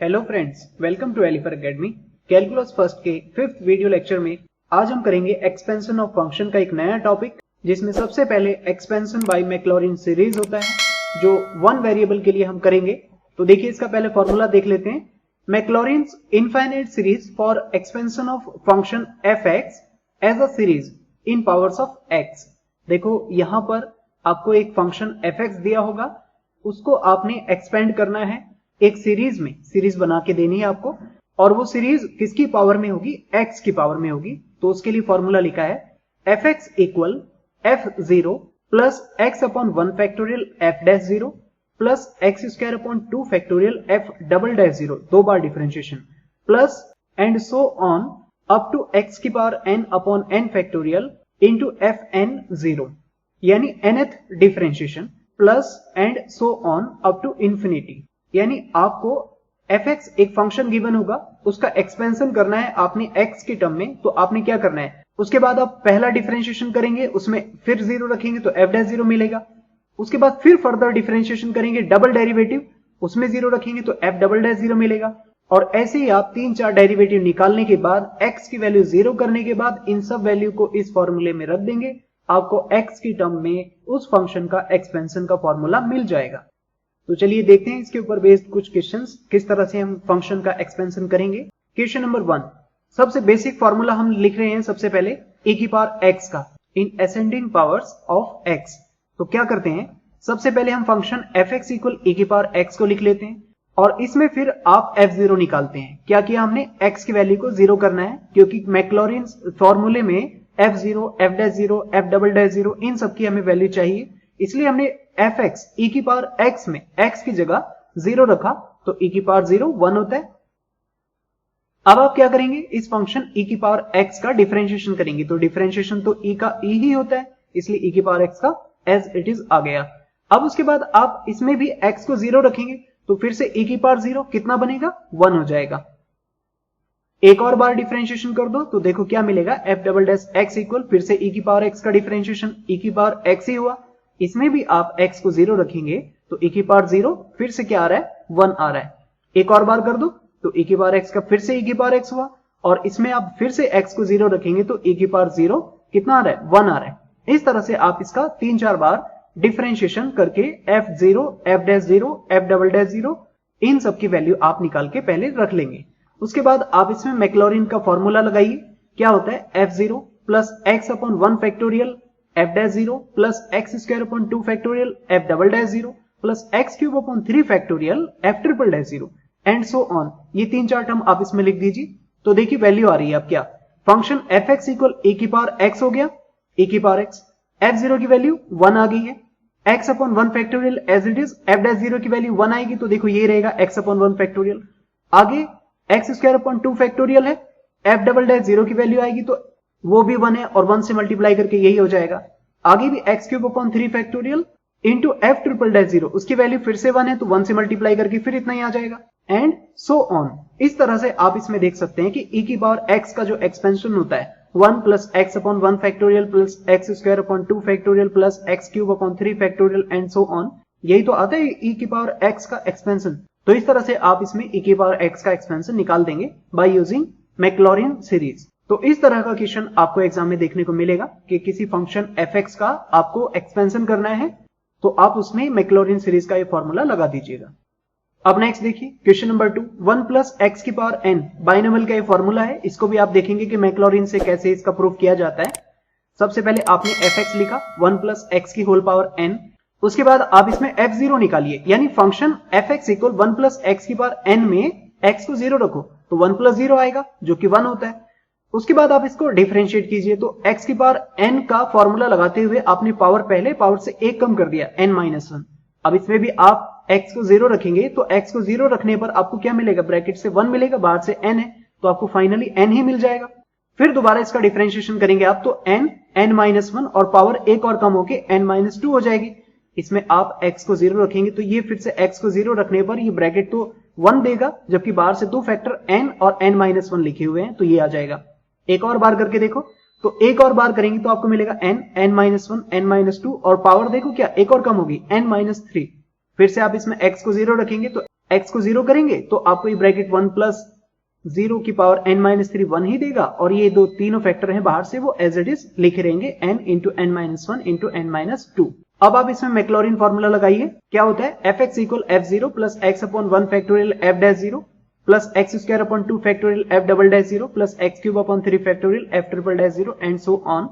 Hello friends, welcome to एलिफर academy. Calculus first के 5th video lecture में आज हम करेंगे एक्सपेंशन ऑफ फंक्शन का एक नया टॉपिक, जिसमें सबसे पहले एक्सपेंशन बाय मैक्लॉरिन सीरीज होता है जो वन वेरिएबल के लिए हम करेंगे। तो देखिए, इसका पहले फॉर्मूला देख लेते हैं। Maclaurin's infinite series for expansion of function f x as a series in powers of x. देखो, यहां पर आपको एक फंक्शन एफ एक्स दिया होगा, उसको आपने एक्सपेंड करना है एक सीरीज में, सीरीज बना के देनी है आपको, और वो सीरीज किसकी पावर में होगी? एक्स की पावर में होगी। तो उसके लिए फॉर्मूला लिखा है f x equal f zero plus x upon 1 factorial f dash zero plus x square upon 2 factorial f double dash zero, दो बार differentiation, plus and so on up to x की power n upon n factorial into f n zero, यानी nth differentiation, plus and so on up to infinity. यानी आपको f x एक function given होगा, उसका expansion करना है आपने एक्स की टर्म में। तो आपने क्या करना है, उसके बाद आप पहला डिफरेंशिएशन करेंगे, उसमें फिर जीरो रखेंगे तो एफ डैश जीरो मिलेगा। उसके बाद फिर फर्दर डिफरेंशिएशन करेंगे, डबल डेरिवेटिव, उसमें जीरो रखेंगे तो एफ डबल डैश जीरो मिलेगा। और ऐसे ही आप 3-4 डेरिवेटिव निकालने के बाद एक्स की वैल्यू जीरो करने के बाद इन सब वैल्यू को इस फॉर्मूले में रख देंगे, आपको एक्स की टर्म में उस फंक्शन का एक्सपेंशन का फॉर्मूला मिल जाएगा। तो चलिए देखते हैं इसके ऊपर बेस्ड कुछ क्वेश्चंस, किस तरह से हम फंक्शन का एक्सपेंशन करेंगे। क्वेश्चन नंबर 1, सबसे बेसिक फॉर्मूला हम लिख रहे हैं सबसे पहले ए की पावर एक्स का in ascending powers of x. तो क्या करते हैं, सबसे पहले हम function f x equal a की पावर एक्स को लिख लेते हैं, और इसमें फिर आप एफ जीरो निकालते हैं। क्या किया हमने, एक्स की वैल्यू को जीरो करना है, क्योंकि मैक्लॉरिन फॉर्मूले में f zero, f dash zero, f double dash zero, इन सब की हमें वैल्यू चाहिए। इसलिए हमने एफ एक्स ई की पावर एक्स में एक्स की जगह जीरो रखा, तो ई की पावर जीरो 1 होता है। अब आप क्या करेंगे, इस फंक्शन ई की पावर एक्स का डिफरेंशिएशन करेंगे। तो डिफरेंशिएशन तो ई का ई ही होता है, इसलिए ई की पावर एक्स का एज इट इज आ गया। अब उसके बाद आप इसमें भी एक्स को जीरो रखेंगे, तो फिर से ई की पावर जीरो कितना बनेगा, 1 हो जाएगा। एक और बार डिफरेंशिएशन कर दो तो देखो क्या मिलेगा, F double dash x equal फिर से ई की पावर एक्स का डिफरेंशिएशन, ई की पावर एक्स ही हुआ। इसमें भी आप x को जीरो रखेंगे तो e की पावर जीरो, फिर से क्या आ रहा है, 1 आ रहा है। एक और बार कर दो तो e की पावर x का फिर से e की पावर x हुआ, और इसमें आप फिर से x को जीरो रखेंगे तो e की पावर जीरो कितना आ रहा है, 1 आ रहा है। इस तरह से आप इसका 3-4 बार डिफरेंशिएशन करके f zero, f dash zero, f double dash zero, इन सब की वैल्यू आप निकाल के पहले रख लेंगे। उसके बाद आप इसमें मैक्लॉरिन का फॉर्मूला लगाइए। क्या होता है, F zero plus x upon 1 factorial f dash zero plus x square upon 2 factorial f double dash zero plus x cube upon 3 factorial F triple dash zero and so on. ये 3-4 term आप इसमें लिख दीजिए। तो देखिए value आ रही है अब क्या, function f x equal a की पावर एक्स हो गया, ए की पावर एक्स, एफ जीरो की वैल्यू 1 आ गई है, x upon 1 factorial as it is, f dash zero की वैल्यू 1 आएगी, तो देखो ये रहेगा एक्स अपॉन 1 फैक्टोरियल। आगे एक्स स्क्वायर अपॉन 2 फैक्टोरियल है, एफ डबल डैश जीरो की वैल्यू आएगी तो वो भी 1 है, और 1 से मल्टीप्लाई करके यही हो जाएगा। आगे भी x cube upon 3 factorial into F triple dash zero, उसकी वैल्यू फिर से 1 है, तो 1 से मल्टीप्लाई करके फिर इतना ही आ जाएगा, एंड सो ऑन। इस तरह से आप इसमें देख सकते हैं कि e की पावर x का जो एक्सपेंशन होता है 1 plus x upon 1 factorial plus x square upon 2 factorial plus x cube upon 3 factorial and so on, यही तो आता है e की पावर x का एक्सपेंशन। तो इस तरह से आप इसमें e की पावर x का एक्सपेंशन निकाल देंगे बाय यूजिंग मैक्लॉरिन सीरीज। तो इस तरह का क्वेश्चन आपको एग्जाम में देखने को मिलेगा कि किसी फंक्शन एफ एक्स का आपको एक्सपेंशन करना है, तो आप उसमें मैक्लॉरिन सीरीज का ये फॉर्मूला लगा दीजिएगा। अब नेक्स्ट देखिए क्वेश्चन नंबर 2, 1 प्लस एक्स की पावर एन बाइनोमियल का ये फॉर्मूला है। इसको भी आप देखेंगे कि मैक्लॉरिन से कैसे इसका प्रूफ किया जाता है। सबसे पहले आपने एफ एक्स लिखा 1 प्लस एक्स की होल पावर एन, उसके बाद आप इसमें एफ जीरो निकालिए, यानी function f x equal 1 plus x की पावर एन में एक्स को जीरो रखो तो 1 प्लस जीरो आएगा जो कि 1 होता है। उसके बाद आप इसको डिफरेंशिएट कीजिए, तो x की पावर n का फॉर्मूला लगाते हुए आपने पावर पहले पावर से एक कम कर दिया, n-1। अब इसमें भी आप x को जीरो रखेंगे, तो x को जीरो रखने पर आपको क्या मिलेगा, ब्रैकेट से 1 मिलेगा, बाहर से n है, तो आपको फाइनली n ही मिल जाएगा। फिर दोबारा इसका डिफरेंशिएशन करेंगे आप, तो n, n-1 और पावर एक और कम होके n-2 हो जाएगी। इसमें आप x को जीरो रखेंगे, तो ये फिर से x को जीरो रखने पर ये ब्रैकेट तो 1 देगा, जबकि बाहर से 2 फैक्टर n और n-1 लिखे हुए हैं, तो ये आ जाएगा। एक और बार करके देखो, तो एक और बार करेंगे तो आपको मिलेगा n, n-1, n-2 और पावर देखो क्या एक और कम होगी, n-3। फिर से आप इसमें x को जीरो रखेंगे तो x को 0 करेंगे तो आपको ये ब्रैकेट 1 प्लस 0 की पावर n-3 1 ही देगा, और ये दो तीनों फैक्टर हैं बाहर से वो एज इट इज लिखे रहेंगे n into n-1 into n-2। अब आप इसमें मैक्लॉरिन फॉर्मूला लगाइए। क्या होता है, fx equal f0 plus x upon 1 factorial f dash 0 plus x square upon 2 factorial f double dash 0 plus x cube upon 3 factorial f triple dash 0 and so on.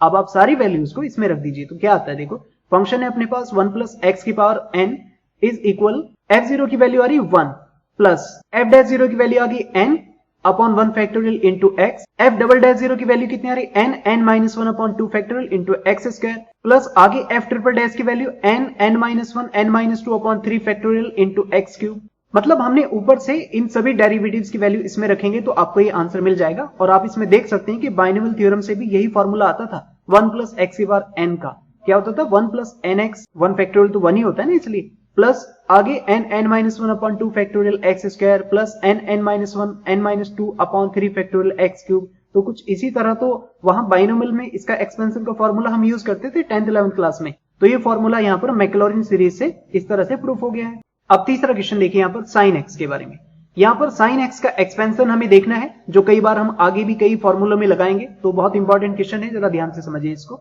अब आप सारी वैल्यूज को इसमें रख दीजिए तो क्या आता है, देखो फंक्शन है अपने पास 1 प्लस x की power n is equal f0 की वैल्यू आ रही 1 प्लस f डैश 0 की वैल्यू आ गई n upon 1 factorial into x, f double dash 0 की वैल्यू कितनी आ रही n-1 upon 2 factorial into x square plus आगे f ट्रिपल डैश की value n-1 n-2 upon 3 factorial into x cube. मतलब हमने ऊपर से इन सभी डेरिवेटिव्स की वैल्यू इसमें रखेंगे तो आपको ये आंसर मिल जाएगा। और आप इसमें देख सकते हैं कि बाइनोमियल थ्योरम से भी यही फॉर्मूला आता था 1 प्लस x की पावर n का। क्या होता था, 1 प्लस nx, 1 फैक्टोरियल तो 1 ही होता है ना, इसलिए प्लस आगे n-1 upon 2 factorial x square plus n-1 n-2 upon 3 factorial x cube. तो कुछ इसी तरह तो वहां बाइनोमियल में इसका एक्सपेंशन का फॉर्मूला हम यूज करते थे 10th 11th क्लास में। तो ये फॉर्मूला यहाँ पर मैक्लॉरिन सीरीज से इस तरह से प्रूफ हो गया है। अब तीसरा क्वेश्चन देखिए यहाँ पर साइन एक्स के बारे में। यहाँ पर साइन एक्स का एक्सपेंशन हमें देखना है, जो कई बार हम आगे भी कई फॉर्मूलों में लगाएंगे। तो बहुत इंपॉर्टेंट क्वेश्चन है, जरा ध्यान से समझिए इसको।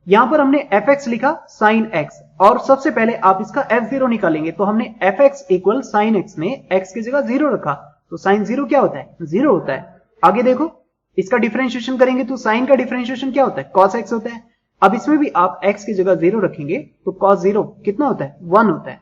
यहां पर हमने fx लिखा sin x, और सबसे पहले आप इसका f0 निकालेंगे तो हमने fx इक्वल sin x में x की जगह 0 रखा, तो sin 0 क्या होता है, 0 होता है। आगे देखो इसका डिफरेंशिएशन करेंगे तो sin का डिफरेंशिएशन क्या होता है, cos x होता है। अब इसमें भी आप x की जगह 0 रखेंगे तो cos 0 कितना होता है, 1 होता है।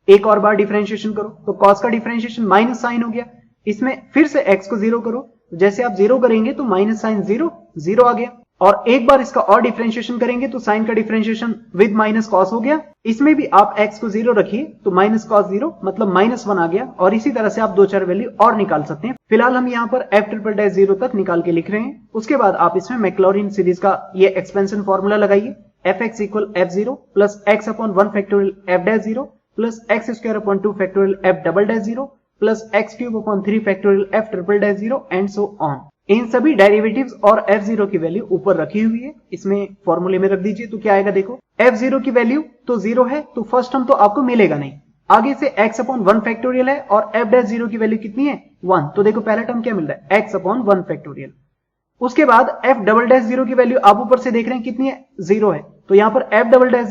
एक और बार डिफरेंशिएशन करो तो cos का डिफरेंशिएशन माइनस साइन हो गया। इसमें फिर से x को 0 करो, जैसे आप 0 करेंगे तो माइनस साइन 0 0 आ गया। और एक बार इसका और डिफरेंशिएशन करेंगे तो साइन का डिफरेंशिएशन विद माइनस कॉस हो गया। इसमें भी आप x को 0 रखिए तो माइनस कॉस 0 मतलब माइनस 1 आ गया। और इसी तरह से आप 2-4 वैल्यू और निकाल सकते हैं। फिलहाल हम यहाँ पर f ट्रिपल डैश 0 तक निकाल के लिख रहे हैं। उसके बाद आप इसमें मैक्लॉरिन सीरीज का ये एक्सपेंशन फॉर्मूला लगाइए। fx equal f0 plus x upon 1 factorial f dash 0 plus x square upon 2 factorial f double dash 0 plus x cube upon 3 factorial f triple dash 0 and so on. इन सभी derivatives और f0 की value ऊपर रखी हुई है, इसमें फॉर्मूले में रख दीजिए तो क्या आएगा, देखो f0 की वैल्यू तो 0 है तो फर्स्ट टर्म तो आपको मिलेगा नहीं। आगे से x अपॉन 1 फैक्टोरियल है और f डैश 0 की वैल्यू कितनी है, 1, तो देखो पहला टर्म क्या मिल रहा है, x अपॉन 1 फैक्टोरियल। उसके बाद f डबल डैश 0 की वैल्यू आप ऊपर से देख रहे हैं कितनी है, 0 है, तो यहाँ पर f डबल डैश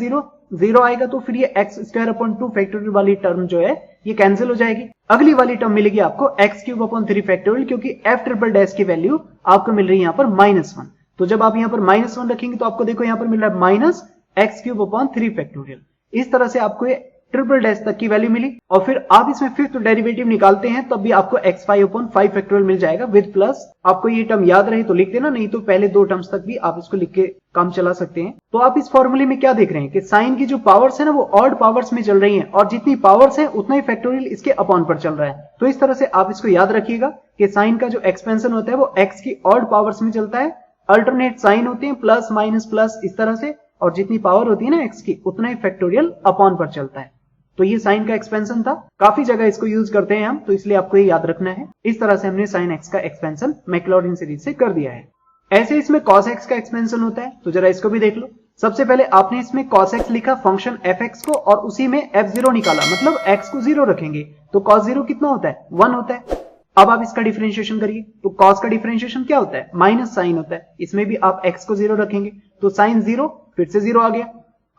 0 आएगा तो फिर ये x स्क्वायर अपॉन 2 फैक्टोरियल वाली टर्म जो है ये कैंसिल हो जाएगी। अगली वाली टर्म मिलेगी आपको x क्यूब अपॉन 3 फैक्टोरियल, क्योंकि f ट्रिपल डैश की वैल्यू आपको मिल रही है यहाँ पर -1। तो जब आप यहाँ पर -1 रखेंगे तो आपको देखो यहाँ पर मिल रहा है minus x cube upon 3 factorial. इस तरह से आपको ये ट्रिपल डैश तक की वैल्यू मिली। और फिर आप इसमें फिफ्थ डेरिवेटिव निकालते हैं तब भी आपको x5 अपॉन 5 फैक्टोरियल मिल जाएगा विद प्लस। आपको ये टर्म याद रहे तो लिख देना, नहीं तो पहले 2 टर्म्स तक भी आप इसको लिख के काम चला सकते हैं। तो आप इस फॉर्मूले में क्या देख रहे हैं कि साइन की जो पावर्स है ना वो ऑड पावर्स में चल रही हैं, और जितनी पावर्स है उतना ही फैक्टोरियल इसके अपॉन पर चल रहा है। तो इस तरह से आप इसको याद रखिएगा कि साइन का जो एक्सपेंशन होता है वो x की ऑड पावर्स में चलता है। अल्टरनेट साइन होते हैं प्लस माइनस प्लस इस तरह से, और जितनी पावर होती है ना x की उतना ही फैक्टोरियल अपॉन पर चलता है। तो ये साइन का एक्सपेंशन था, काफी जगह इसको यूज करते हैं हम, तो इसलिए आपको ये याद रखना है। इस तरह से हमने साइन x का एक्सपेंशन मैक्लॉरिन सीरीज से कर दिया है। ऐसे इसमें cos x का एक्सपेंशन होता है, तो जरा इसको भी देख लो। सबसे पहले आपने इसमें cos x लिखा फंक्शन fx को, और उसी में f0 निकाला, मतलब x को 0 रखेंगे तो cos 0 कितना होता है, 1 होता है। अब आप इसका डिफरेंशिएशन करिए तो cos का डिफरेंशिएशन क्या होता है, माइनस साइन होता है। इसमें भी आप x को 0 रखेंगे तो साइन 0 फिर से 0 आ गया।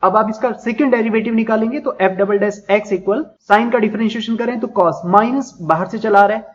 अब आप इसका सेकंड डेरिवेटिव निकालेंगे तो f double dash x equal sine का डिफरेंशिएशन करें तो cos माइनस बाहर से चला आ रहा है,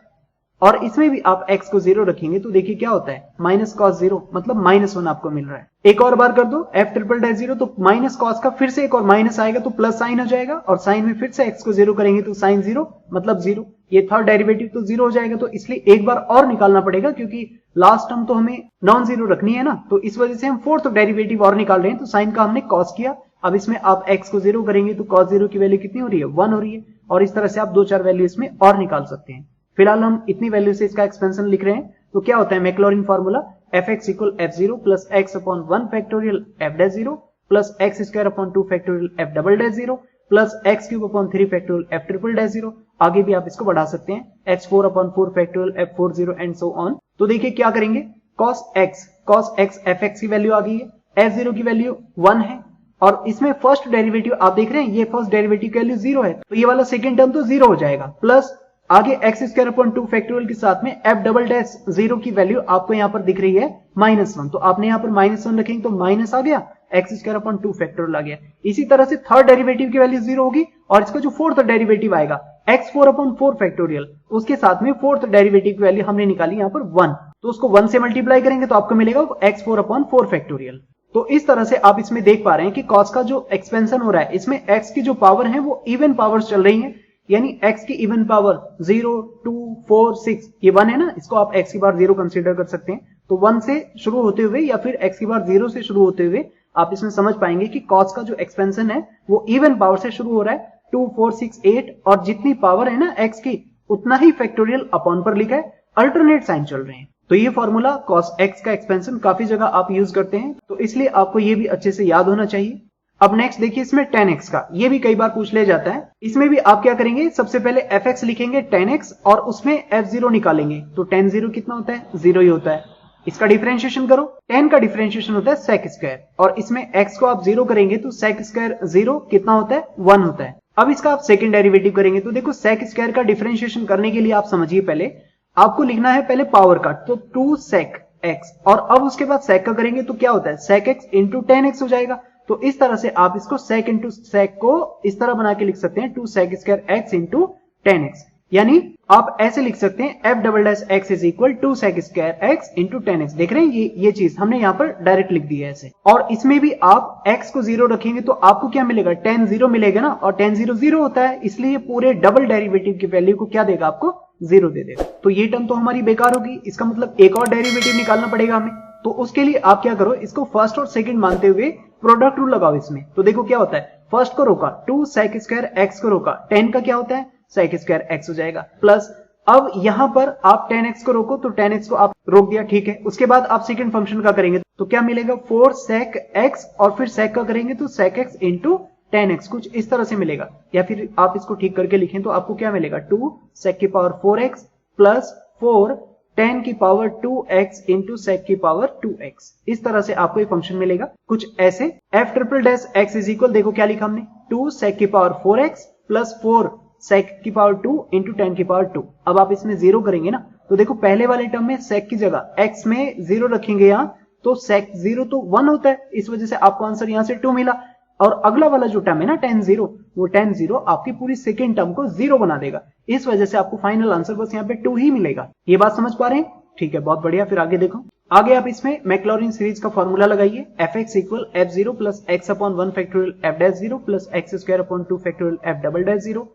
और इसमें भी आप x को 0 रखेंगे तो देखिए क्या होता है, माइनस cos 0 मतलब -1 आपको मिल रहा है। एक और बार कर दो f ट्रिपल डैश 0 तो माइनस cos का फिर से एक और माइनस आएगा तो प्लस साइन हो जाएगा, और साइन में फिर से x को 0 करेंगे तो साइन 0 मतलब 0। ये थर्ड डेरिवेटिव तो 0 हो जाएगा, तो इसलिए एक बार और निकालना पड़ेगा क्योंकि लास्ट टर्म तो हमें नॉन 0 रखनी है ना, तो इस वजह से हम फोर्थ डेरिवेटिव और निकाल रहे हैं। तो साइन का हमने cos किया, अब इसमें आप x को 0 करेंगे तो cos 0 की वैल्यू कितनी हो रही है, 1 हो रही है। और इस तरह से आप 2-4 वैल्यू इसमें और निकाल सकते हैं। फिलहाल हम इतनी वैल्यू से इसका एक्सपेंशन लिख रहे हैं। तो क्या होता है Maclaurin formula, fx equal f0 plus x upon 1 factorial f dash 0 plus x square upon 2 factorial f double dash 0 plus x cube upon 3 factorial f triple dash 0। आगे भी आप इसको बढ़ा सकते हैं, x4 upon 4 factorial f40 and so on. तो देखिए क्या करेंगे, cos x fx की वैल्यू आ गई है, f0 की वैल्यू 1 है, और इसमें फर्स्ट डेरिवेटिव आप देख रहे हैं, ये फर्स्ट डेरिवेटिव की वैल्यू 0 है, तो ये वाला सेकंड टर्म तो 0 हो जाएगा, प्लस आगे एक्स स्क्वायर अपॉन 2 फैक्टोरियल के साथ में एफ डबल डैश 0 की वैल्यू आपको यहाँ पर दिख रही है -1, तो आपने यहाँ पर -1 रखेंगे तो माइनस आ गया, एक्स स्क्वायर अपॉन 2 फैक्टोरियल आ गया। इसी तरह से थर्ड डेरिवेटिव की वैल्यू 0 होगी और इसका जो फोर्थ डेरिवेटिव आएगा x4 अपॉन 4 फैक्टोरियल, उसके साथ में फोर्थ डेरिवेटिव की वैल्यू हमने निकाली यहाँ पर 1, तो उसको 1 से मल्टीप्लाई करेंगे तो आपको मिलेगा x4 अपॉन 4 फैक्टोरियल। तो इस तरह से आप इसमें देख पा रहे हैं कि कॉस का जो एक्सपेंशन हो रहा है, इसमें x की जो पावर है वो इवन पावर्स चल रही है, यानी x की इवन पावर 0, 2, 4, 6, ये 1 है ना, इसको आप x की पावर 0 कंसीडर कर सकते हैं। तो 1 से शुरू होते हुए या फिर x की पावर 0 से शुरू होते हुए आप इसमें समझ पाएंगे कि कॉस का जो एक्सपेंशन है वो इवन पावर से शुरू हो रहा है, 2, 4, 6, 8, और जितनी पावर है ना x की उतना ही फैक्टोरियल अपॉन पर लिखा है, अल्टरनेट साइन चल रहे हैं। तो ये फॉर्मूला cos x का एक्सपेंशन काफी जगह आप यूज करते हैं, तो इसलिए आपको ये भी अच्छे से याद होना चाहिए। अब नेक्स्ट देखिए इसमें tan x का, ये भी कई बार पूछ ले जाता है। इसमें भी आप क्या करेंगे, सबसे पहले fx लिखेंगे tan x और उसमें f0 निकालेंगे, तो tan 0 कितना होता है, 0 ही होता है। इसका डिफरेंशिएशन करो, tan का डिफरेंशिएशन होता है sec स्क्वायर, और इसमें x को आप 0 करेंगे तो sec स्क्वायर 0 कितना होता है, 1 होता है। अब इसका आप सेकंड डेरिवेटिव करेंगे तो देखो sec स्क्वायर का डिफरेंशिएशन करने के लिए आप समझिए, पहले आपको लिखना है पहले पावर का, तो 2 sec x, और अब उसके बाद sec का करेंगे तो क्या होता है, sec x into tan x हो जाएगा। तो इस तरह से आप इसको sec इंटू sec को इस तरह बना के लिख सकते हैं 2 sec square x into tan x, यानी आप ऐसे लिख सकते हैं f double dash x is equal 2 sec square x into tan x। देख रहे हैं ये चीज हमने यहाँ पर डायरेक्ट लिख दी है ऐसे, और इसमें भी आप x को 0 रखेंगे तो आपको क्या मिलेगा, tan 0 मिलेगा ना, और tan 0 0 होता है, इसलिए पूरे डबल डेरिवेटिव की वैल्यू को क्या देगा, आपको 0 दे देगा। तो ये टर्म तो हमारी बेकार होगी, इसका मतलब एक और डेरिवेटिव निकालना पड़ेगा हमें। तो उसके लिए आप क्या करो, इसको फर्स्ट और सेकंड मानते हुए प्रोडक्ट रूल लगाओ इसमें। तो देखो क्या होता है, फर्स्ट को रोका 2 sec स्क्वायर x को रोका, tan का क्या होता है sec स्क्वायर x हो जाएगा, प्लस अब यहां पर आप tan x को रोको तो tan x को आप रोक दिया, ठीक है। उसके बाद आप सेकंड फंक्शन का करेंगे तो क्या मिलेगा, 4 sec x, और फिर sec का करेंगे तो sec x into tan x, कुछ इस तरह से मिलेगा। या फिर आप इसको ठीक करके लिखें तो आपको क्या मिलेगा, 2 sec की पावर 4x प्लस 4 tan की पावर 2x इंटू sec की पावर 2x, इस तरह से आपको ये फंक्शन मिलेगा कुछ ऐसे। f triple dash x is equal, देखो क्या लिखा हमने, 2 sec की पावर 4x प्लस 4 sec की पावर 2 इंटू tan की पावर 2। अब आप इसमें 0 करेंगे ना, तो देखो पहले वाले टर्म में sec की जगह x में 0 रखेंगे यहाँ, तो sec 0 तो 1 होता है, इस वजह से आपको आंसर यहाँ से 2 मिला। और अगला वाला जो टर्म है ना tan 0, वो tan 0 आपकी पूरी सेकेंड टर्म को 0 बना देगा, इस वजह से आपको फाइनल आंसर बस यहाँ पे 2 ही मिलेगा। ये बात समझ पा रहे हैं, ठीक है, बहुत बढ़िया। फिर आगे देखो, आगे आप इसमें मैक्लॉरिन सीरीज का फॉर्मूला लगाइए, fx equal f0 plus x upon 1 factorial f dash 0 plus x square upon 2 factorial f double dash 0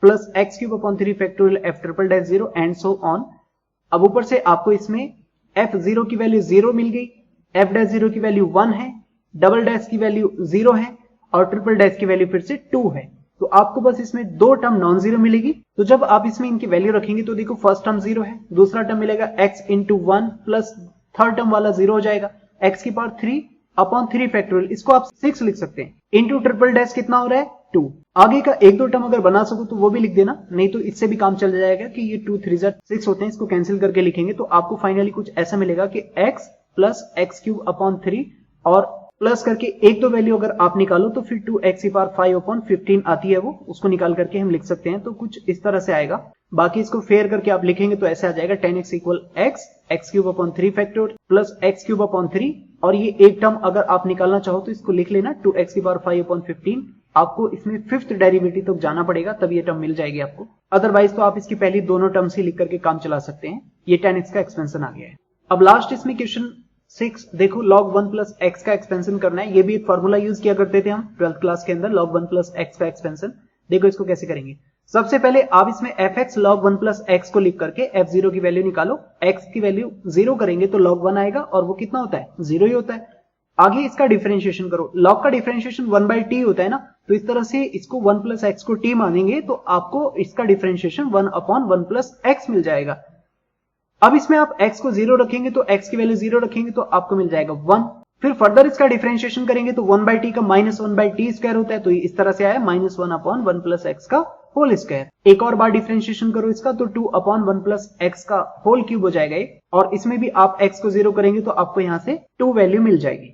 plus x cube upon 3 factorial f triple dash 0 and so on. अब ऊपर से आपको इसमें f0 की value 0 मिल गई, f dash 0 की value 1 है, double dash की वैल्यू 0 है, और ट्रिपल डैश की वैल्यू फिर से 2 है। तो आपको बस इसमें दो टर्म नॉन जीरो मिलेगी। तो जब आप इसमें इनकी वैल्यू रखेंगे तो देखो फर्स्ट टर्म 0 है, दूसरा टर्म मिलेगा x into 1 plus third term वाला 0 हो जाएगा, x की पावर 3 अपॉन 3 फैक्टोरियल, इसको आप 6 लिख सकते हैं, इंटू ट्रिपल डैश कितना हो रहा है 2। आगे का एक दो टर्म अगर बना सको तो वो भी लिख देना, नहीं तो इससे भी काम चल जाएगा कि ये 2 3 6 होते हैं, इसको कैंसिल करके लिखेंगे तो आपको फाइनली कुछ ऐसा मिलेगा कि x plus x cube upon 3 और प्लस करके एक दो वैल्यू अगर आप निकालो तो फिर 2x की पावर 5 अपॉन 15 आती है, वो उसको निकाल करके हम लिख सकते हैं। तो कुछ इस तरह से आएगा, बाकी इसको फेयर करके आप लिखेंगे तो ऐसे आ जाएगा 10x equal x cube upon 3 factorial plus x cube upon 3, और ये एक टर्म अगर आप निकालना चाहो तो इसको लिख लेना 2x की पावर 5 अपॉन 15। आपको इसमें फिफ्थ डेरिवेटिव तक जाना पड़ेगा तब ये टर्म मिल जाएगी आपको, अदरवाइज तो आप इसकी पहली दोनों टर्म्स ही लिख करके काम चला सकते हैं। ये 10x का एक्सपेंशन आ गया है। अब लास्ट इसमें क्वेश्चन 6 देखो, log 1 प्लस एक्स का एक्सपेंशन करना है। ये भी एक फॉर्मूला यूज किया करते थे हम 12th क्लास के अंदर, log 1 प्लस एक्स का एक्सपेंशन। देखो इसको कैसे करेंगे, सबसे पहले आप इसमें fx log 1 प्लस एक्स को लिख करके f0 की वैल्यू निकालो, x की वैल्यू 0 करेंगे तो log 1 आएगा और वो कितना होता है 0 ही होता है। आगे इसका डिफरेंशिएशन करो, log का डिफरेंशिएशन 1/t होता है ना, तो इस तरह से इसको 1 प्लस एक्स को t मानेंगे तो आपको इसका डिफरेंशिएशन 1 अपॉन 1 प्लस एक्स मिल जाएगा। अब इसमें आप x को 0 रखेंगे तो x की वैल्यू 0 रखेंगे तो आपको मिल जाएगा 1। फिर फर्दर इसका डिफरेंशिएशन करेंगे तो 1/t का माइनस 1/t स्क्वायर होता है, तो इस तरह से आया -1 अपॉन 1 प्लस एक्स का होल स्क्वायर। एक और बार डिफरेंशिएशन करो इसका तो 2 अपॉन 1 प्लस एक्स का होल क्यूब हो जाएगा ये, और इसमें भी आप x को 0 करेंगे तो आपको यहां से 2 वैल्यू मिल जाएगी।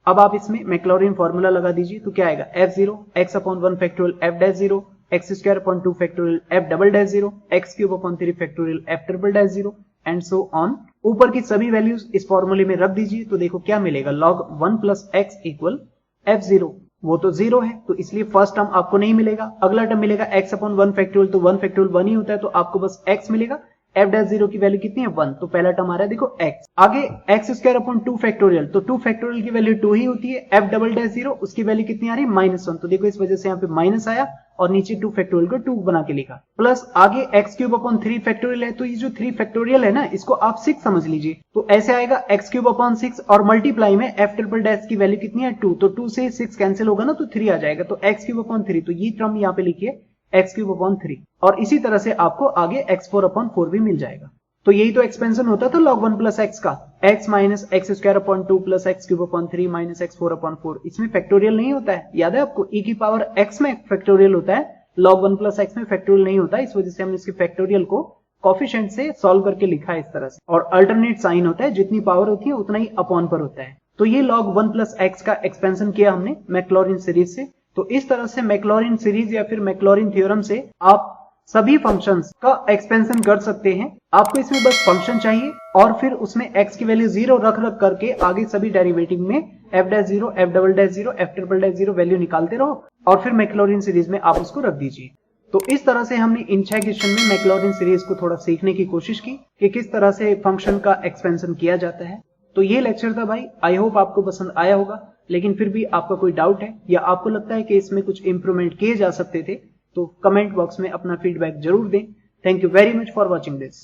अब आप इसमें मैक्लॉरिन फॉर्मूला लगा दीजिए, तो क्या आएगा f0 x upon 1 factorial f dash 0 x square upon 2 factorial f double dash 0 x cube upon 3 factorial f triple dash 0 and so on. ऊपर की सभी वैल्यूज इस फॉर्मूले में रख दीजिए, तो देखो क्या मिलेगा, log 1 plus x equal f0, वो तो 0 है तो इसलिए फर्स्ट टर्म आपको नहीं मिलेगा। अगला टर्म मिलेगा x अपॉन 1 फैक्टोरियल, तो 1 फैक्टोरियल 1 ही होता है, तो आपको बस x मिलेगा। f डैश 0 की वैल्यू कितनी है 1, तो पहला टर्म आ रहा है देखो x। आगे x स्क्वायर अपॉन 2 फैक्टोरियल, तो 2 फैक्टोरियल की वैल्यू 2 ही होती है। f डबल डैश 0 उसकी वैल्यू कितनी आ रही है -1, तो देखो इस वजह से यहाँ पे माइनस आया और नीचे 2 फैक्टोरियल को 2 बना के लिखा। प्लस आगे x क्यूब अपॉन 3 फैक्टोरियल है, तो ये जो 3 फैक्टोरियल है ना, इसको आप 6 समझ लीजिए, तो ऐसे आएगा x क्यूब अपॉन 6 और मल्टीप्लाई में f ट्रिपल डैश की वैल्यू कितनी है 2, तो 2 से 6 कैंसिल होगा ना, तो 3 आ जाएगा, तो x क्यूब अपॉन 3, तो ये टर्म यहाँ पे लिखिए x क्यूब अपॉन 3, और इसी तरह से आपको आगे x4 अपॉन 4 भी मिल जाएगा। तो यही तो एक्सपेंशन होता था log 1 प्लस x का, x minus x square upon 2 plus x cube upon 3 minus x4 upon 4। इसमें फैक्टोरियल नहीं होता है, याद है आपको, e की पावर x में फैक्टोरियल होता है, log 1 प्लस x में फैक्टोरियल नहीं होता है, इस वजह से हमने इसके फैक्टोरियल को कोफिशिएंट से सॉल्व करके लिखा है इस तरह से। और अल्टरनेट साइन होता है, जितनी पावर होती है उतना ही अपॉन पर होता है। तो ये log 1 प्लस x का एक्सपेंशन किया हमने मैक्लॉरिन सीरीज से। तो इस तरह से मैक्लॉरिन सीरीज या फिर मैक्लॉरिन थ्योरम से आप सभी फंक्शंस का एक्सपेंशन कर सकते हैं। आपको इसमें बस फंक्शन चाहिए और फिर उसमें x की वैल्यू 0 रख करके आगे सभी डेरिवेटिव में f dash 0 f double dash 0 f triple dash 0 value निकालते रहो और फिर मैक्लॉरिन सीरीज में आप उसको रख दीजिए। तो इस तरह से हमने इन 6 क्वेश्चन में मैक्लॉरिन सीरीज को थोड़ा सीखने की कोशिश की कि किस तरह से फंक्शन का एक्सपेंशन किया जाता है। तो ये लेक्चर था भाई, आई होप आपको पसंद आया होगा। लेकिन फिर भी आपका कोई डाउट है या आपको लगता है कि इसमें कुछ इंप्रूवमेंट किए जा सकते थे, तो कमेंट बॉक्स में अपना फीडबैक जरूर दें। Thank you very much for watching this.